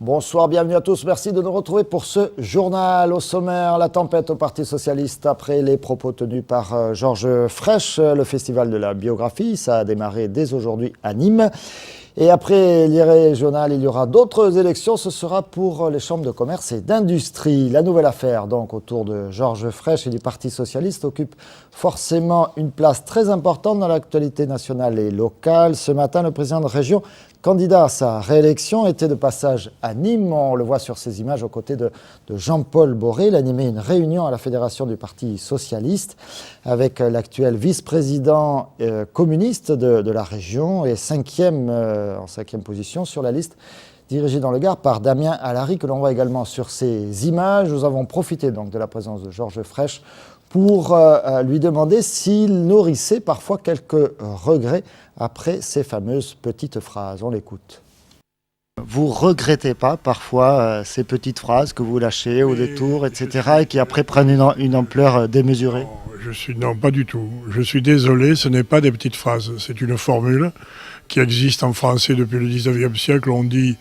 Bonsoir, bienvenue à tous. Merci de nous retrouver pour ce journal. Au sommaire, la tempête au Parti socialiste après les propos tenus par Georges Frêche. Le festival de la biographie, ça a démarré dès aujourd'hui à Nîmes. Et après les régionales, il y aura d'autres élections. Ce sera pour les chambres de commerce et d'industrie. La nouvelle affaire, donc, autour de Georges Frêche et du Parti socialiste occupe forcément une place très importante dans l'actualité nationale et locale. Ce matin, le président de région, candidat à sa réélection, était de passage à Nîmes. On le voit sur ces images aux côtés de Jean-Paul Boré. Il animait une réunion à la fédération du Parti socialiste avec l'actuel vice-président communiste de la région et en cinquième position sur la liste dirigée dans le Gard par Damien Alary, que l'on voit également sur ces images. Nous avons profité donc de la présence de Georges Frêche pour lui demander s'il nourrissait parfois quelques regrets après ces fameuses petites phrases. On l'écoute. Vous regrettez pas parfois ces petites phrases que vous lâchez au détour, etc., et qui après prennent une ampleur démesurée? Non, pas du tout. Je suis désolé, ce n'est pas des petites phrases. C'est une formule qui existe en français depuis le 19e siècle. On dit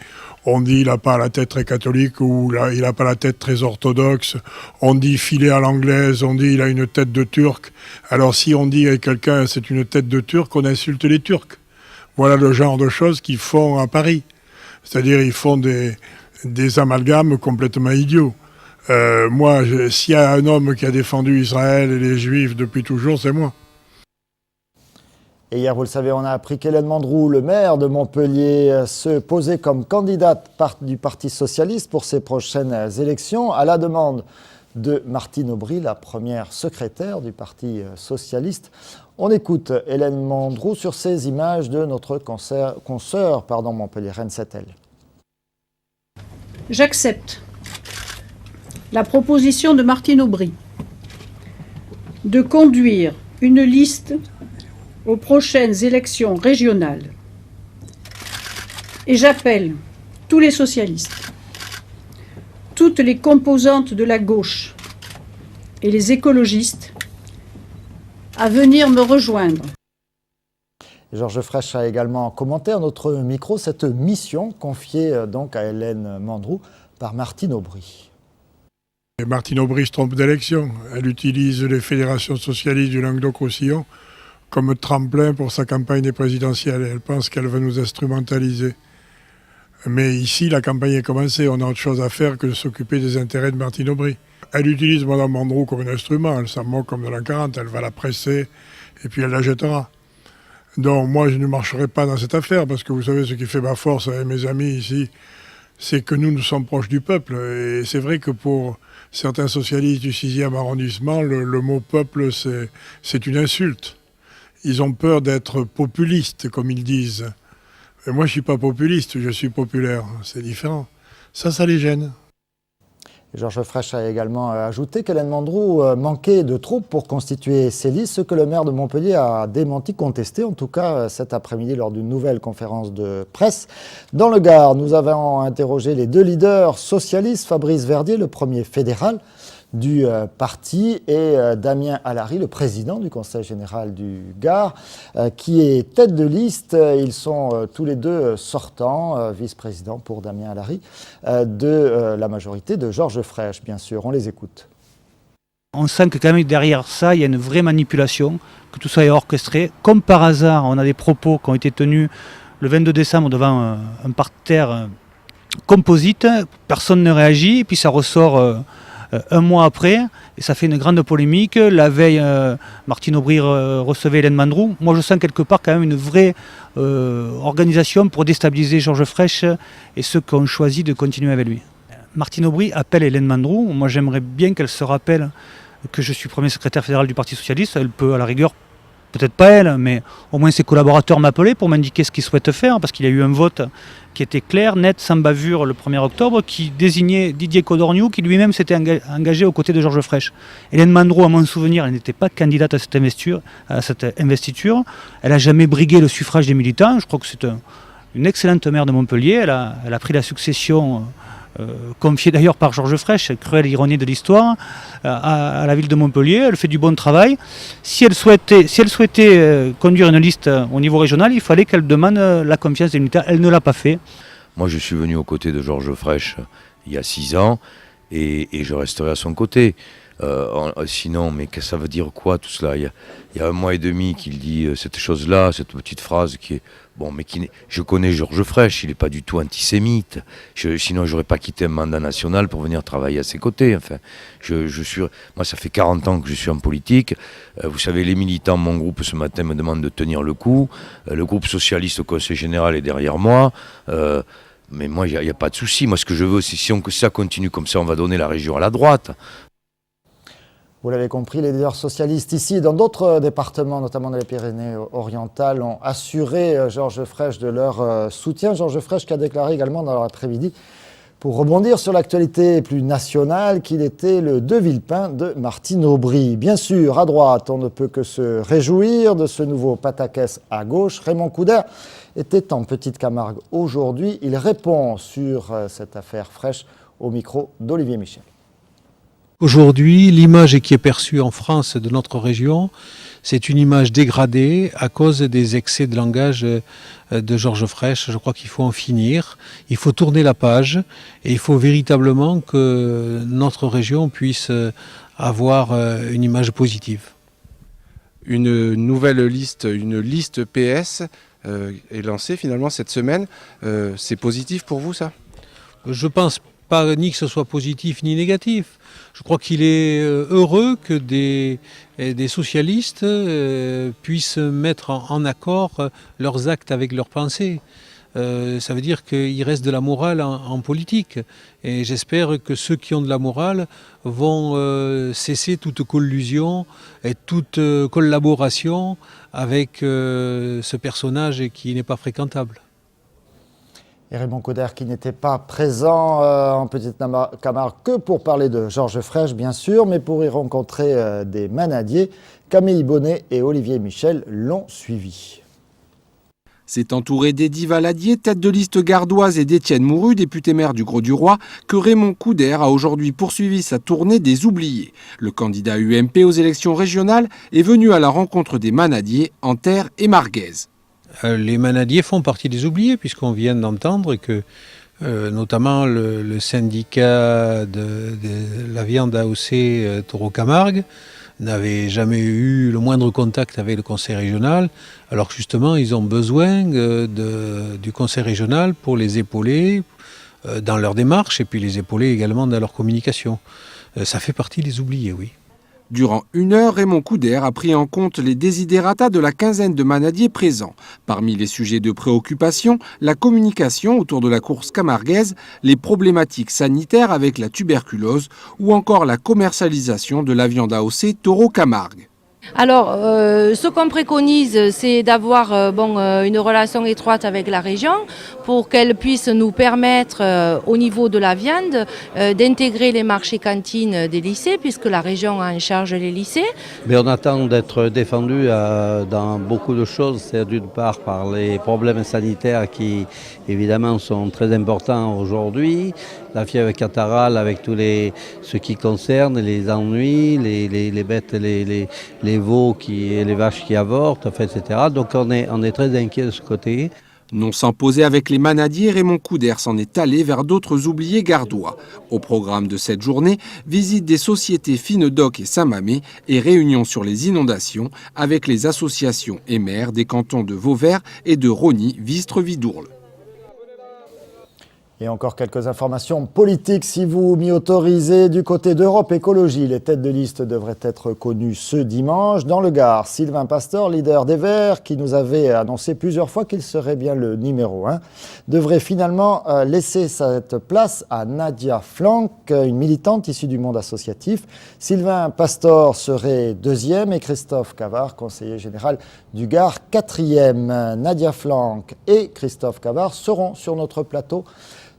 il n'a pas la tête très catholique ou il n'a pas la tête très orthodoxe. On dit filer à l'anglaise, on dit il a une tête de turc. Alors si on dit à quelqu'un c'est une tête de turc, on insulte les Turcs. Voilà le genre de choses qu'ils font à Paris. C'est-à-dire ils font des amalgames complètement idiots. Moi, s'il y a un homme qui a défendu Israël et les Juifs depuis toujours, c'est moi. Et hier, vous le savez, on a appris qu'Hélène Mandroux, le maire de Montpellier, se posait comme candidate du Parti socialiste pour ses prochaines élections, à la demande de Martine Aubry, la première secrétaire du Parti socialiste. On écoute Hélène Mandroux sur ces images de notre consoeur montpelliéraine, c'est elle. J'accepte la proposition de Martine Aubry de conduire une liste aux prochaines élections régionales. Et j'appelle tous les socialistes, toutes les composantes de la gauche et les écologistes à venir me rejoindre. Georges Frêche a également commenté à notre micro cette mission confiée donc à Hélène Mandroux par Martine Aubry. Et Martine Aubry se trompe d'élection. Elle utilise les fédérations socialistes du Languedoc-Roussillon comme tremplin pour sa campagne présidentielle. Elle pense qu'elle va nous instrumentaliser. Mais ici, la campagne est commencée. On a autre chose à faire que de s'occuper des intérêts de Martine Aubry. Elle utilise Mme Mandroux comme un instrument. Elle s'en moque comme de l'an 40. Elle va la presser et puis elle la jettera. Donc moi, je ne marcherai pas dans cette affaire parce que vous savez, ce qui fait ma force avec mes amis ici, c'est que nous sommes proches du peuple. Et c'est vrai que pour certains socialistes du 6e arrondissement, le mot peuple, c'est une insulte. Ils ont peur d'être populistes, comme ils disent. Et moi, je ne suis pas populiste, je suis populaire. C'est différent. Ça les gêne. Georges Frêche a également ajouté qu'Hélène Mandroux manquait de troupes pour constituer ses listes, ce que le maire de Montpellier a démenti, contesté, en tout cas cet après-midi lors d'une nouvelle conférence de presse. Dans le Gard, nous avons interrogé les deux leaders socialistes, Fabrice Verdier, le premier fédéral du parti, et Damien Alary, le président du Conseil général du Gard, qui est tête de liste. Ils sont tous les deux sortants, vice-président pour Damien Alary, de la majorité de Georges Frêche, bien sûr. On les écoute. On sent que quand même derrière ça, il y a une vraie manipulation, que tout ça est orchestré. Comme par hasard, on a des propos qui ont été tenus le 22 décembre devant un parterre composite. Personne ne réagit, et puis ça ressort un mois après, et ça fait une grande polémique. La veille, Martine Aubry recevait Hélène Mandroux. Moi, je sens quelque part quand même une vraie organisation pour déstabiliser Georges Frêche et ceux qui ont choisi de continuer avec lui. Martine Aubry appelle Hélène Mandroux. Moi, j'aimerais bien qu'elle se rappelle que je suis premier secrétaire fédéral du Parti socialiste. Elle peut, à la rigueur, peut-être pas elle, mais au moins ses collaborateurs m'appelaient pour m'indiquer ce qu'ils souhaitent faire, parce qu'il y a eu un vote qui était clair, net, sans bavure le 1er octobre, qui désignait Didier Codorniou, qui lui-même s'était engagé aux côtés de Georges Frêche. Hélène Mandroux, à mon souvenir, elle n'était pas candidate à cette investiture. Elle n'a jamais brigué le suffrage des militants. Je crois que c'est une excellente maire de Montpellier. Elle a pris la succession confiée d'ailleurs par Georges Frêche, cruelle ironie de l'histoire, à la ville de Montpellier. Elle fait du bon travail. Si elle souhaitait conduire une liste au niveau régional, il fallait qu'elle demande la confiance des militaires. Elle ne l'a pas fait. Moi, je suis venu aux côtés de Georges Frêche il y a 6 ans et je resterai à son côté. Sinon, mais que ça veut dire quoi tout cela? Il y a 1 mois et demi qu'il dit cette chose-là, cette petite phrase qui est... Bon, mais je connais Georges Frêche, il n'est pas du tout antisémite. Sinon, je n'aurais pas quitté un mandat national pour venir travailler à ses côtés. Enfin, moi, ça fait 40 ans que je suis en politique. Vous savez, les militants de mon groupe ce matin me demandent de tenir le coup. Le groupe socialiste au Conseil général est derrière moi. Mais moi, il n'y a pas de souci. Moi, ce que je veux, c'est si ça continue comme ça, on va donner la région à la droite. Vous l'avez compris, les leaders socialistes ici et dans d'autres départements, notamment dans les Pyrénées-Orientales, ont assuré Georges Frêche de leur soutien. Georges Frêche qui a déclaré également dans l'après-midi, pour rebondir sur l'actualité plus nationale, qu'il était le de Villepin de Martine Aubry. Bien sûr, à droite, on ne peut que se réjouir de ce nouveau pataquès à gauche. Raymond Couder était en Petite Camargue aujourd'hui. Il répond sur cette affaire Frêche au micro d'Olivier Michel. Aujourd'hui, l'image qui est perçue en France de notre région, c'est une image dégradée à cause des excès de langage de Georges Frêche. Je crois qu'il faut en finir, il faut tourner la page et il faut véritablement que notre région puisse avoir une image positive. Une nouvelle liste, une liste PS est lancée finalement cette semaine. C'est positif pour vous ça? Je pense pas ni que ce soit positif ni négatif. Je crois qu'il est heureux que des socialistes puissent mettre en accord leurs actes avec leurs pensées. Ça veut dire qu'il reste de la morale en politique. Et j'espère que ceux qui ont de la morale vont cesser toute collusion et toute collaboration avec ce personnage qui n'est pas fréquentable. Et Raymond Couder qui n'était pas présent en Petite Camargue que pour parler de Georges Frêche, bien sûr, mais pour y rencontrer des manadiers. Camille Bonnet et Olivier Michel l'ont suivi. C'est entouré d'Eddy Valadier, tête de liste gardoise, et d'Étienne Mouru, député maire du Grau-du-Roi, que Raymond Couder a aujourd'hui poursuivi sa tournée des oubliés. Le candidat UMP aux élections régionales est venu à la rencontre des manadiers en Terre et Marguez. Les manadiers font partie des oubliés, puisqu'on vient d'entendre que notamment le syndicat de la viande AOC Taureau-Camargue n'avait jamais eu le moindre contact avec le conseil régional, alors que justement ils ont besoin du conseil régional pour les épauler dans leur démarche et puis les épauler également dans leur communication. Ça fait partie des oubliés, oui. Durant 1 heure, Raymond Couder a pris en compte les désidératas de la quinzaine de manadiers présents. Parmi les sujets de préoccupation, la communication autour de la course camarguaise, les problématiques sanitaires avec la tuberculose ou encore la commercialisation de la viande AOC Taureau-Camargue. Alors, ce qu'on préconise, c'est d'avoir une relation étroite avec la région pour qu'elle puisse nous permettre, au niveau de la viande, d'intégrer les marchés cantines des lycées, puisque la région a en charge les lycées. Mais on attend d'être défendu dans beaucoup de choses. C'est d'une part par les problèmes sanitaires qui, évidemment, sont très importants aujourd'hui. La fièvre catarrhale avec ce qui concerne les ennuis, les bêtes, les veaux et les vaches qui avortent, etc. Donc on est très inquiet de ce côté. Non sans poser avec les manadiers, Raymond Couder s'en est allé vers d'autres oubliés gardois. Au programme de cette journée, visite des sociétés Finedoc et Saint-Mamé et réunion sur les inondations avec les associations et maires des cantons de Vauvert et de Rosny, Vistre, Vidourle. Et encore quelques informations politiques, si vous m'y autorisez. Du côté d'Europe Écologie, les têtes de liste devraient être connues ce dimanche. Dans le Gard, Sylvain Pastor, leader des Verts, qui nous avait annoncé plusieurs fois qu'il serait bien le numéro 1, devrait finalement laisser cette place à Nadia Flanck, une militante issue du monde associatif. Sylvain Pastor serait 2e et Christophe Cavard, conseiller général du Gard, 4e. Nadia Flanck et Christophe Cavard seront sur notre plateau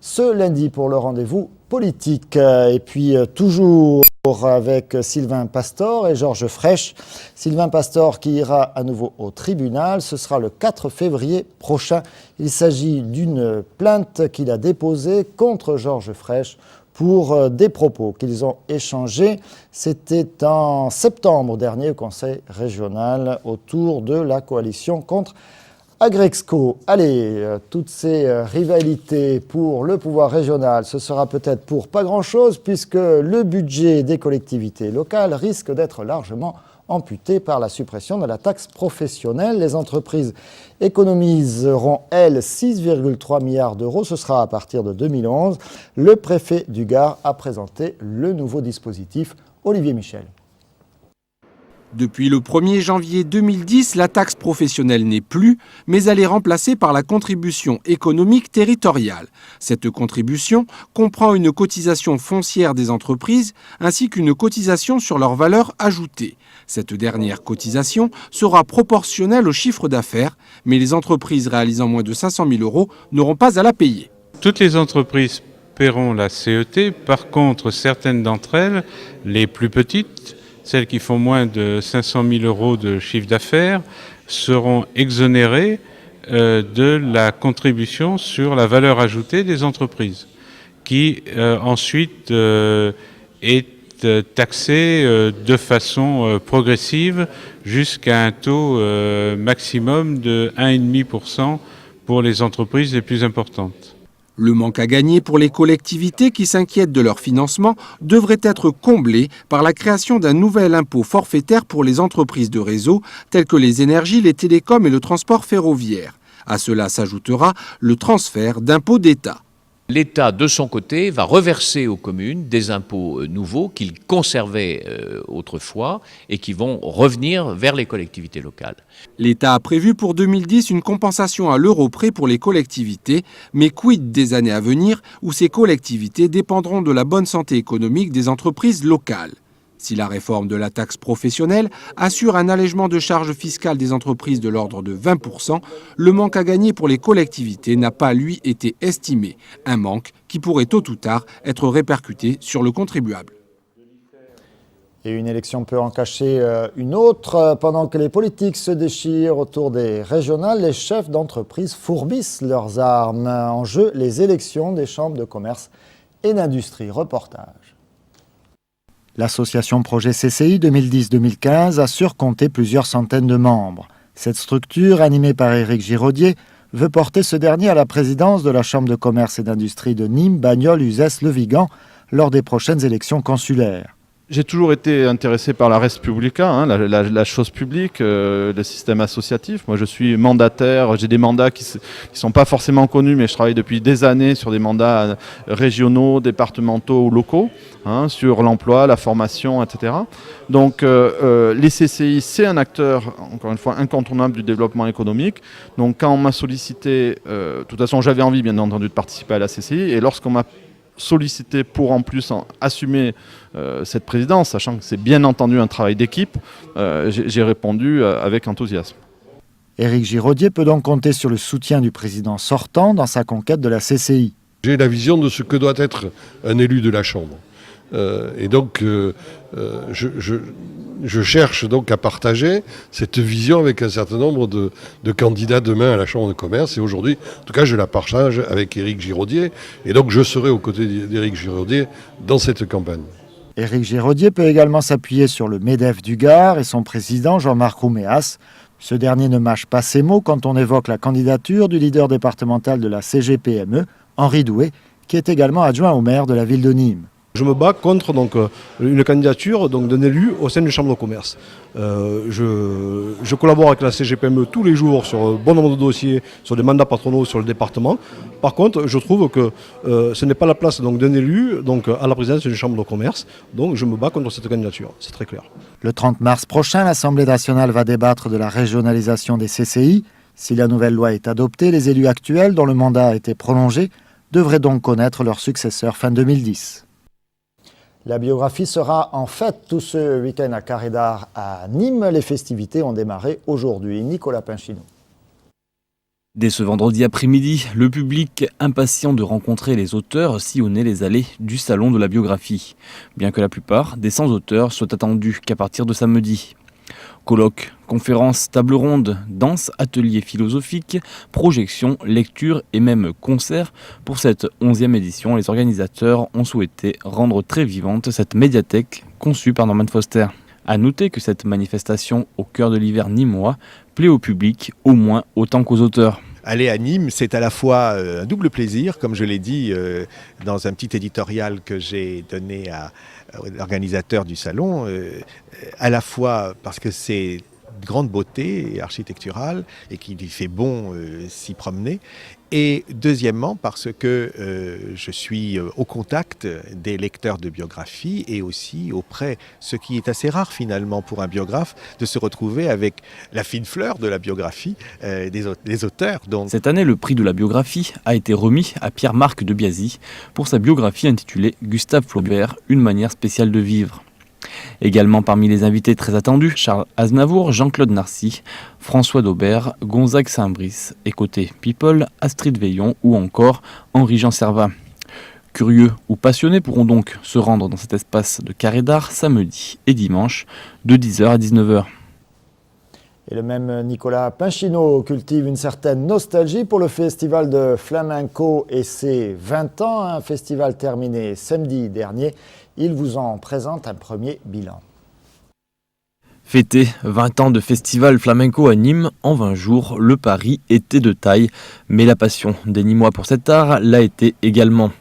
ce lundi pour le rendez-vous politique. Et puis toujours avec Sylvain Pastor et Georges Frêche. Sylvain Pastor qui ira à nouveau au tribunal. Ce sera le 4 février prochain. Il s'agit d'une plainte qu'il a déposée contre Georges Frêche pour des propos qu'ils ont échangés. C'était en septembre dernier au Conseil régional autour de la coalition contre Agrexco, allez, toutes ces rivalités pour le pouvoir régional, ce sera peut-être pour pas grand-chose puisque le budget des collectivités locales risque d'être largement amputé par la suppression de la taxe professionnelle. Les entreprises économiseront, elles, 6,3 milliards d'euros. Ce sera à partir de 2011. Le préfet du Gard a présenté le nouveau dispositif. Olivier Michel. Depuis le 1er janvier 2010, la taxe professionnelle n'est plus, mais elle est remplacée par la contribution économique territoriale. Cette contribution comprend une cotisation foncière des entreprises ainsi qu'une cotisation sur leur valeur ajoutée. Cette dernière cotisation sera proportionnelle au chiffre d'affaires, mais les entreprises réalisant moins de 500 000 € n'auront pas à la payer. Toutes les entreprises paieront la CET, par contre certaines d'entre elles, les plus petites, celles qui font moins de 500 000 € de chiffre d'affaires, seront exonérées de la contribution sur la valeur ajoutée des entreprises, qui ensuite est taxée de façon progressive jusqu'à un taux maximum de 1,5% pour les entreprises les plus importantes. Le manque à gagner pour les collectivités qui s'inquiètent de leur financement devrait être comblé par la création d'un nouvel impôt forfaitaire pour les entreprises de réseau telles que les énergies, les télécoms et le transport ferroviaire. À cela s'ajoutera le transfert d'impôts d'État. L'État, de son côté, va reverser aux communes des impôts nouveaux qu'il conservait autrefois et qui vont revenir vers les collectivités locales. L'État a prévu pour 2010 une compensation à l'euro près pour les collectivités, mais quid des années à venir où ces collectivités dépendront de la bonne santé économique des entreprises locales. Si la réforme de la taxe professionnelle assure un allègement de charges fiscales des entreprises de l'ordre de 20%, le manque à gagner pour les collectivités n'a pas, lui, été estimé. Un manque qui pourrait tôt ou tard être répercuté sur le contribuable. Et une élection peut en cacher une autre. Pendant que les politiques se déchirent autour des régionales, les chefs d'entreprise fourbissent leurs armes. En jeu, les élections des chambres de commerce et d'industrie. Reportage. L'association Projet CCI 2010-2015 a surcompté plusieurs centaines de membres. Cette structure, animée par Éric Giraudier, veut porter ce dernier à la présidence de la Chambre de commerce et d'industrie de Nîmes, Bagnols, Uzès, Le Vigan lors des prochaines élections consulaires. J'ai toujours été intéressé par la res publica, la chose publique, le système associatif. Moi, je suis mandataire, j'ai des mandats qui ne sont pas forcément connus, mais je travaille depuis des années sur des mandats régionaux, départementaux ou locaux, sur l'emploi, la formation, etc. Donc, les CCI, c'est un acteur, encore une fois, incontournable du développement économique. Donc, quand on m'a sollicité, de toute façon, j'avais envie, bien entendu, de participer à la CCI, et lorsqu'on m'a sollicité pour en plus assumer cette présidence, sachant que c'est bien entendu un travail d'équipe, j'ai répondu avec enthousiasme. Éric Giraudier peut donc compter sur le soutien du président sortant dans sa conquête de la CCI. J'ai la vision de ce que doit être un élu de la Chambre. Et donc, je cherche donc à partager cette vision avec un certain nombre de candidats demain à la Chambre de commerce. Et aujourd'hui, en tout cas, je la partage avec Éric Giraudier. Et donc, je serai aux côtés d'Éric Giraudier dans cette campagne. Éric Giraudier peut également s'appuyer sur le MEDEF du Gard et son président Jean-Marc Rouméas. Ce dernier ne mâche pas ses mots quand on évoque la candidature du leader départemental de la CGPME, Henri Doué, qui est également adjoint au maire de la ville de Nîmes. Je me bats contre une candidature d'un élu au sein d'une chambre de commerce. Je collabore avec la CGPME tous les jours sur un bon nombre de dossiers, sur des mandats patronaux sur le département. Par contre, je trouve que ce n'est pas la place d'un élu à la présidence d'une chambre de commerce. Donc je me bats contre cette candidature, c'est très clair. Le 30 mars prochain, l'Assemblée nationale va débattre de la régionalisation des CCI. Si la nouvelle loi est adoptée, les élus actuels, dont le mandat a été prolongé, devraient donc connaître leur successeur fin 2010. La biographie sera en fête tout ce week-end à Carré d'Art à Nîmes. Les festivités ont démarré aujourd'hui. Nicolas Pinchino. Dès ce vendredi après-midi, le public, impatient de rencontrer les auteurs, sillonnait les allées du salon de la biographie. Bien que la plupart des 100 auteurs soient attendus qu'à partir de samedi. Colloques, conférences, tables rondes, danses, ateliers philosophiques, projections, lectures et même concerts. Pour cette 11e édition, les organisateurs ont souhaité rendre très vivante cette médiathèque conçue par Norman Foster. A noter que cette manifestation au cœur de l'hiver nîmois plaît au public au moins autant qu'aux auteurs. Aller à Nîmes, c'est à la fois un double plaisir, comme je l'ai dit dans un petit éditorial que j'ai donné à l'organisateur du salon, à la fois parce que c'est de grande beauté architecturale et qu'il y fait bon s'y promener, et deuxièmement parce que je suis au contact des lecteurs de biographie et aussi auprès, ce qui est assez rare finalement pour un biographe, de se retrouver avec la fine fleur de la biographie des auteurs. Donc. Cette année, le prix de la biographie a été remis à Pierre-Marc de Biasy pour sa biographie intitulée Gustave Flaubert, une manière spéciale de vivre. Également parmi les invités très attendus, Charles Aznavour, Jean-Claude Narcy, François Daubert, Gonzague Saint-Brice et côté People, Astrid Veillon ou encore Henri-Jean Servat. Curieux ou passionnés pourront donc se rendre dans cet espace de carré d'art samedi et dimanche de 10h à 19h. Et le même Nicolas Pinchino cultive une certaine nostalgie pour le festival de flamenco et ses 20 ans, un festival terminé samedi dernier. Il vous en présente un premier bilan. Fêter 20 ans de festival flamenco à Nîmes en 20 jours, le pari était de taille, mais la passion des Nîmois pour cet art l'a été également.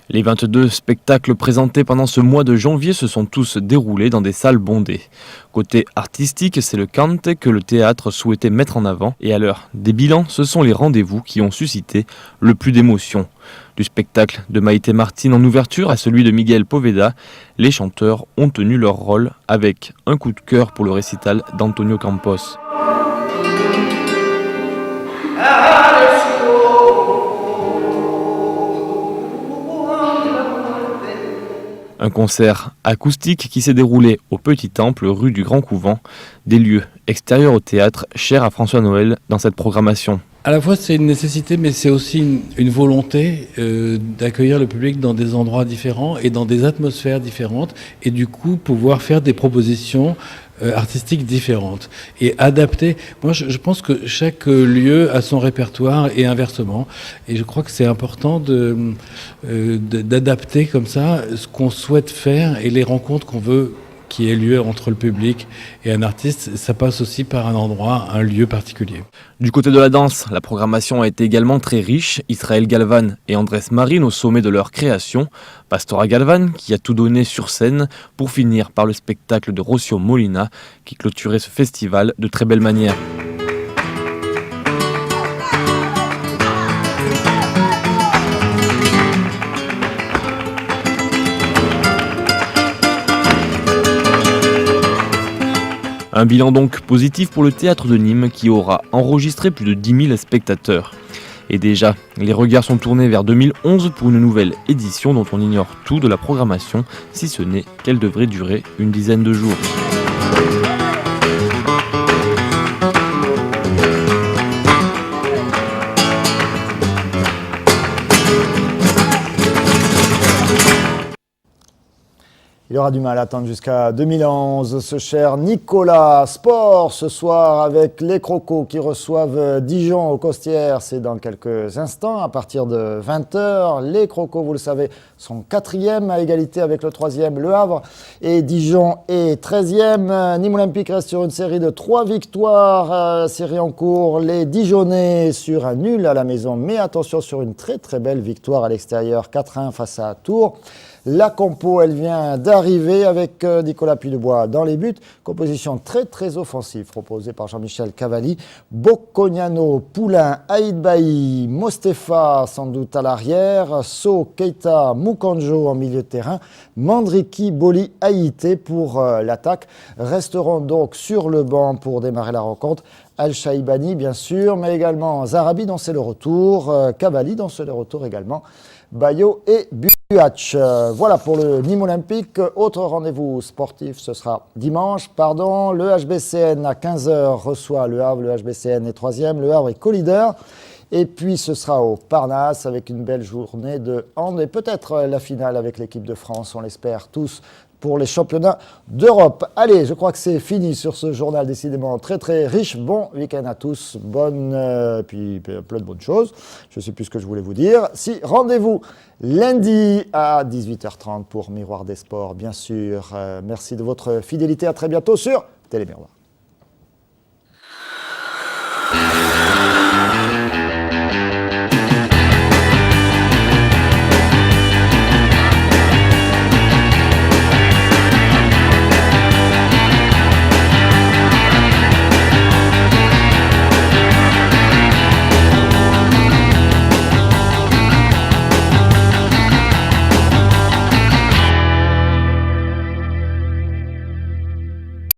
Les 22 spectacles présentés pendant ce mois de janvier se sont tous déroulés dans des salles bondées. Côté artistique, c'est le cante que le théâtre souhaitait mettre en avant. Et à l'heure des bilans, ce sont les rendez-vous qui ont suscité le plus d'émotions. Du spectacle de Maïté Martine en ouverture à celui de Miguel Poveda, les chanteurs ont tenu leur rôle avec un coup de cœur pour le récital d'Antonio Campos. Un concert acoustique qui s'est déroulé au Petit Temple, rue du Grand Couvent, des lieux extérieurs au théâtre, chers à François Noël dans cette programmation. À la fois c'est une nécessité, mais c'est aussi une volonté d'accueillir le public dans des endroits différents et dans des atmosphères différentes, et du coup pouvoir faire des propositions artistiques différentes et adapter. Moi je pense que chaque lieu a son répertoire et inversement, et je crois que c'est important d'adapter comme ça ce qu'on souhaite faire et les rencontres qu'on veut qui ait lieu entre le public et un artiste. Ça passe aussi par un endroit, un lieu particulier. Du côté de la danse, la programmation a été également très riche. Israël Galvan et Andrés Marin au sommet de leur création. Pastora Galvan qui a tout donné sur scène pour finir par le spectacle de Rocio Molina qui clôturait ce festival de très belle manière. Un bilan donc positif pour le théâtre de Nîmes qui aura enregistré plus de 10 000 spectateurs. Et déjà, les regards sont tournés vers 2011 pour une nouvelle édition dont on ignore tout de la programmation, si ce n'est qu'elle devrait durer une dizaine de jours. Il aura du mal à attendre jusqu'à 2011, ce cher Nicolas. Sport ce soir avec les Crocos qui reçoivent Dijon aux Costières. C'est dans quelques instants, à partir de 20h. Les Crocos, vous le savez, sont 4e à égalité avec le 3e, Le Havre. Et Dijon est 13e. Nîmes Olympique reste sur une série de 3 victoires. Série en cours, les Dijonnais sur un nul à la maison. Mais attention, sur une très très belle victoire à l'extérieur, 4-1 face à Tours. La compo, elle vient d'arriver avec Nicolas Puydubois dans les buts. Composition très très offensive proposée par Jean-Michel Cavalli. Bocconiano, Poulain, Aïd Bailly, Mostefa sans doute à l'arrière. So, Keita, Mukanjo en milieu de terrain. Mandriki, Boli, Haïté pour l'attaque. Resteront donc sur le banc pour démarrer la rencontre. Al-Shaibani bien sûr, mais également Zarabi dont c'est le retour. Cavalli dont c'est le retour également. Bayo et Buach. Voilà pour le Nîmes Olympique. Autre rendez-vous sportif, ce sera dimanche. Le HBCN à 15h reçoit Le Havre. Le HBCN est 3e. Le Havre est co-leader. Et puis ce sera au Parnasse avec une belle journée de hand et peut-être la finale avec l'équipe de France, on l'espère tous. pour les championnats d'Europe. Allez, je crois que c'est fini sur ce journal décidément très très riche. Bon week-end à tous, puis plein de bonnes choses. Je ne sais plus ce que je voulais vous dire. Si, rendez-vous lundi à 18h30 pour Miroir des Sports, bien sûr. Merci de votre fidélité. À très bientôt sur Télémiroir.